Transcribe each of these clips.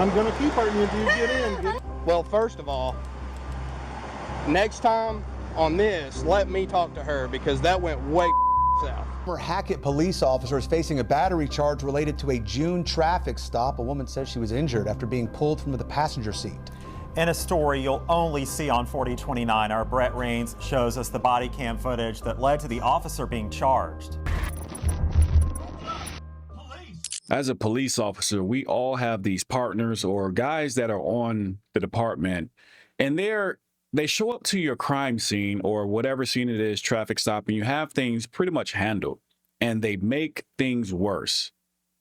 I'm gonna keep hurting you, dude. Get in. Get in. Well, first of all, next time on this, let me talk to her because that went way south. Former Hackett police officer is facing a battery charge related to a June traffic stop. A woman says she was injured after being pulled from the passenger seat. In a story you'll only see on 4029, our Brett Rains shows us the body cam footage that led to the officer being charged. As a police officer, we all have these partners or guys that are on the department, and they show up to your crime scene or whatever scene it is, traffic stop, and you have things pretty much handled, and they make things worse.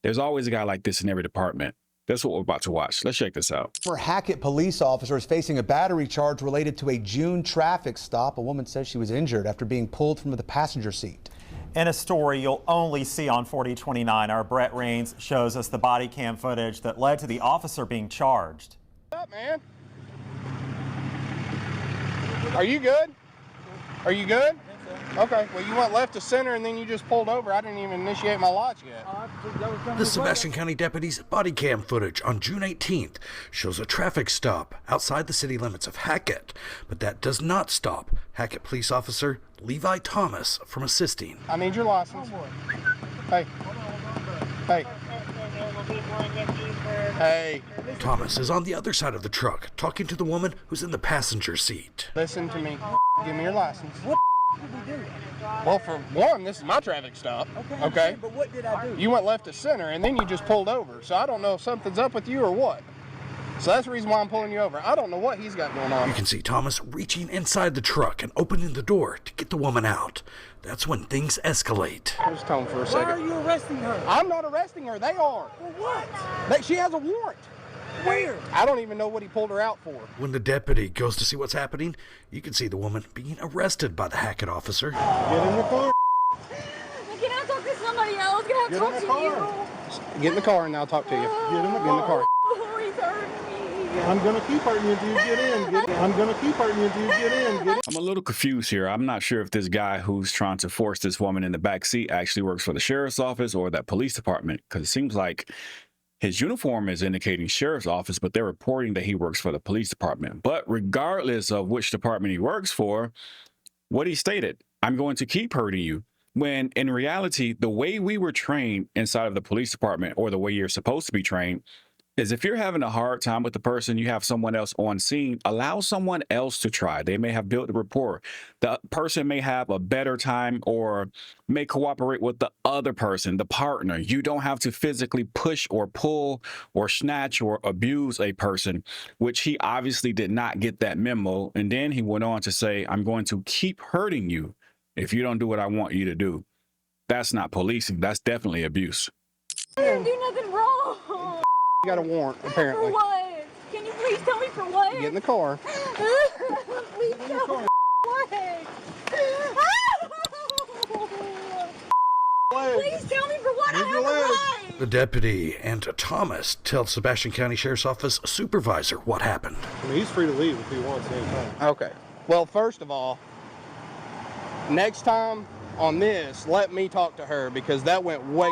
There's always a guy like this in every department. That's what we're about to watch. Let's check this out. Former Hackett police officer is facing a battery charge related to a June traffic stop. A woman says she was injured after being pulled from the passenger seat. In a story you'll only see on 4029, our Brett Rains shows us the body cam footage that led to the officer being charged. What's up, man? Are you good? Are you good? Okay, well, you went left to center and then you just pulled over. I didn't even initiate my lights yet. The Sebastian County deputy's body cam footage on June 18th shows a traffic stop outside the city limits of Hackett, but that does not stop Hackett police officer Levi Thomas from assisting. I need your license. Hey. Hey. Hey. Thomas is on the other side of the truck talking to the woman who's in the passenger seat. Listen to me. Give me your license. What did we do? Well, for one, this is my traffic stop. Okay? But what did I do? You went left to center and then you just pulled over. So I don't know if something's up with you or what. So that's the reason why I'm pulling you over. I don't know what he's got going on. You can see Thomas reaching inside the truck and opening the door to get the woman out. That's when things escalate. Just tone for a second. Why are you arresting her? I'm not arresting her. They are. For what? She has a warrant. Where? I don't even know what he pulled her out for. When the deputy goes to see what's happening, you can see the woman being arrested by the Hackett officer. Get in the car. Can I talk to somebody else? Can I Get talk in to the you? car. Get in the car and I'll talk to you. Get in the car. Oh, he's hurting me. I'm gonna keep hurting you, dude. Get in. Get in. I'm gonna keep hurting you, dude. Get in. Get in. I'm a little confused here. I'm not sure if this guy who's trying to force this woman in the back seat actually works for the sheriff's office or that police department, because it seems like his uniform is indicating sheriff's office, but they're reporting that he works for the police department. But regardless of which department he works for, what he stated, I'm going to keep hurting you. When in reality, the way we were trained inside of the police department, or the way you're supposed to be trained, is if you're having a hard time with the person, you have someone else on scene, allow someone else to try. They may have built a rapport. The person may have a better time or may cooperate with the other person, the partner. You don't have to physically push or pull or snatch or abuse a person, which he obviously did not get that memo. And then he went on to say, I'm going to keep hurting you if you don't do what I want you to do. That's not policing. That's definitely abuse. I didn't do nothing wrong. You got a warrant, apparently. For what? Can you please tell me for what? Get in the car. Please tell me what? Please tell me for what? I have a right. The deputy and Thomas tell Sebastian County Sheriff's Office supervisor what happened. I mean, he's free to leave if he wants anytime. Okay. Well, first of all, next time on this, let me talk to her because that went way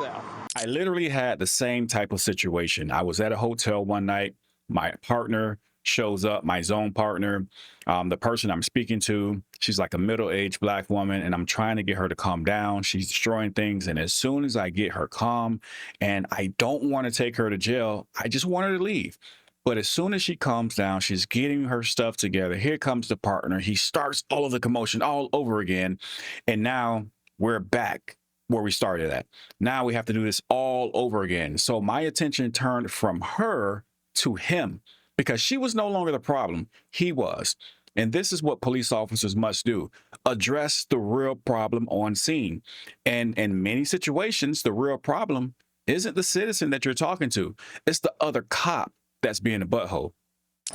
south. I literally had the same type of situation. I was at a hotel one night. My partner shows up, my zone partner, the person I'm speaking to. She's like a middle-aged black woman, and I'm trying to get her to calm down. She's destroying things. And as soon as I get her calm, and I don't want to take her to jail, I just want her to leave. But as soon as she calms down, she's getting her stuff together. Here comes the partner. He starts all of the commotion all over again. And now we're back where we started at. Now we have to do this all over again. So my attention turned from her to him because she was no longer the problem. He was. And this is what police officers must do. Address the real problem on scene. And in many situations, the real problem isn't the citizen that you're talking to. It's the other cop that's being a butthole.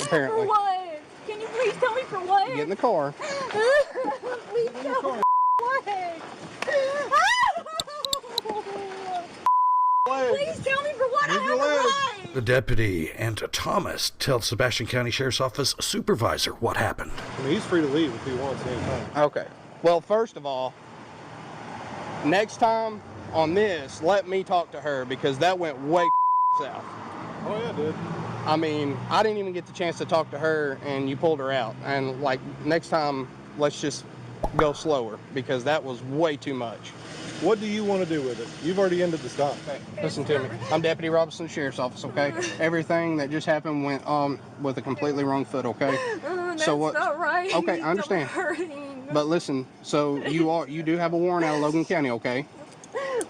Apparently. For what? Can you please tell me for what? Get in the car. Please tell me what? Please tell me for what? I have a right. The deputy and Thomas tell Sebastian County Sheriff's Office supervisor what happened. I mean, he's free to leave if he wants anytime. Okay. Well, first of all, next time on this, let me talk to her because that went way south. Oh yeah, dude. I mean, I didn't even get the chance to talk to her, and you pulled her out. And like next time, let's just go slower because that was way too much. What do you want to do with it? You've already ended the stop. Okay, listen to me. I'm Deputy Robinson, Sheriff's Office. Okay, everything that just happened went with a completely wrong foot. Okay. That's So what? not right. Okay, I understand. Don't hurt him. But listen, so you do have a warrant out of Logan County, okay?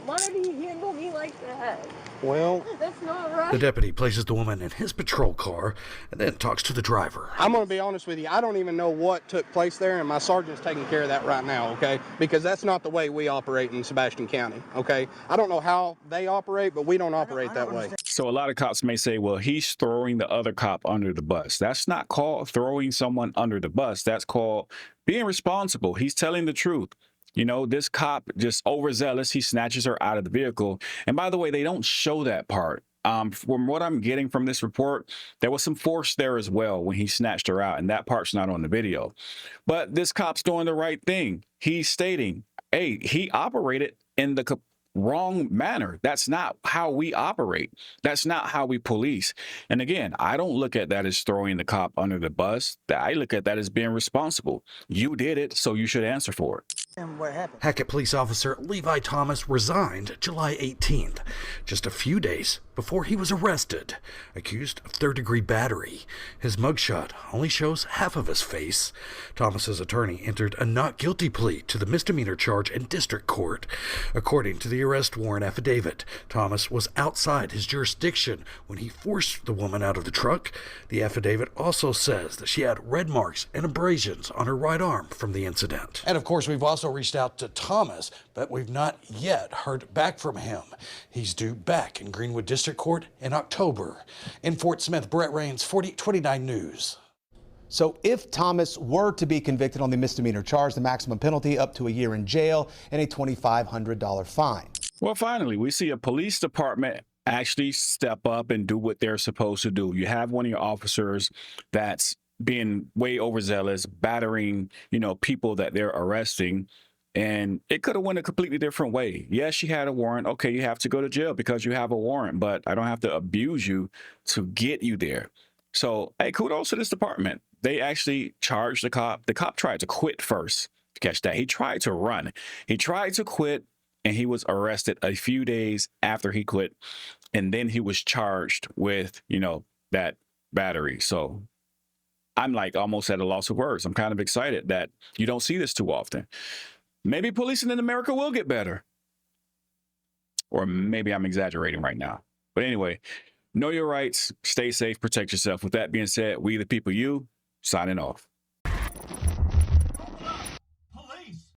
Why do you handle me like that? Well, That's not right. The deputy places the woman in his patrol car and then talks to the driver. I'm going to be honest with you. I don't even know what took place there, and my sergeant's taking care of that right now, okay? Because that's not the way we operate in Sebastian County, okay? I don't know how they operate, but we don't operate that way. So a lot of cops may say, well, he's throwing the other cop under the bus. That's not called throwing someone under the bus. That's called being responsible. He's telling the truth. You know, this cop just overzealous. He snatches her out of the vehicle. And by the way, they don't show that part. From what I'm getting from this report, there was some force there as well when he snatched her out, and that part's not on the video. But this cop's doing the right thing. He's stating, hey, he operated in the wrong manner. That's not how we operate. That's not how we police. And again, I don't look at that as throwing the cop under the bus. I look at that as being responsible. You did it, so you should answer for it. And what happened? Hackett police officer Levi Thomas resigned July 18th, just a few days before he was arrested, accused of third-degree battery. His mugshot only shows half of his face. Thomas's attorney entered a not guilty plea to the misdemeanor charge in district court. According to the arrest warrant affidavit, Thomas was outside his jurisdiction when he forced the woman out of the truck. The affidavit also says that she had red marks and abrasions on her right arm from the incident. And of course, we've also reached out to Thomas, but we've not yet heard back from him. He's due back in Greenwood District Court in October. In Fort Smith, Brett Rains, 4029 News. So if Thomas were to be convicted on the misdemeanor charge, the maximum penalty up to a year in jail and a $2,500 fine. Well, finally, we see a police department actually step up and do what they're supposed to do. You have one of your officers that's being way overzealous, battering, people that they're arresting. And it could have went a completely different way. Yes, she had a warrant. Okay, you have to go to jail because you have a warrant, but I don't have to abuse you to get you there. So, hey, kudos to this department. They actually charged the cop. The cop tried to quit first. Catch that. He tried to run. He tried to quit, and he was arrested a few days after he quit. And then he was charged with, that battery. So I'm like almost at a loss of words. I'm kind of excited that you don't see this too often. Maybe policing in America will get better. Or maybe I'm exaggerating right now. But anyway, know your rights, stay safe, protect yourself. With that being said, we the people, you, signing off.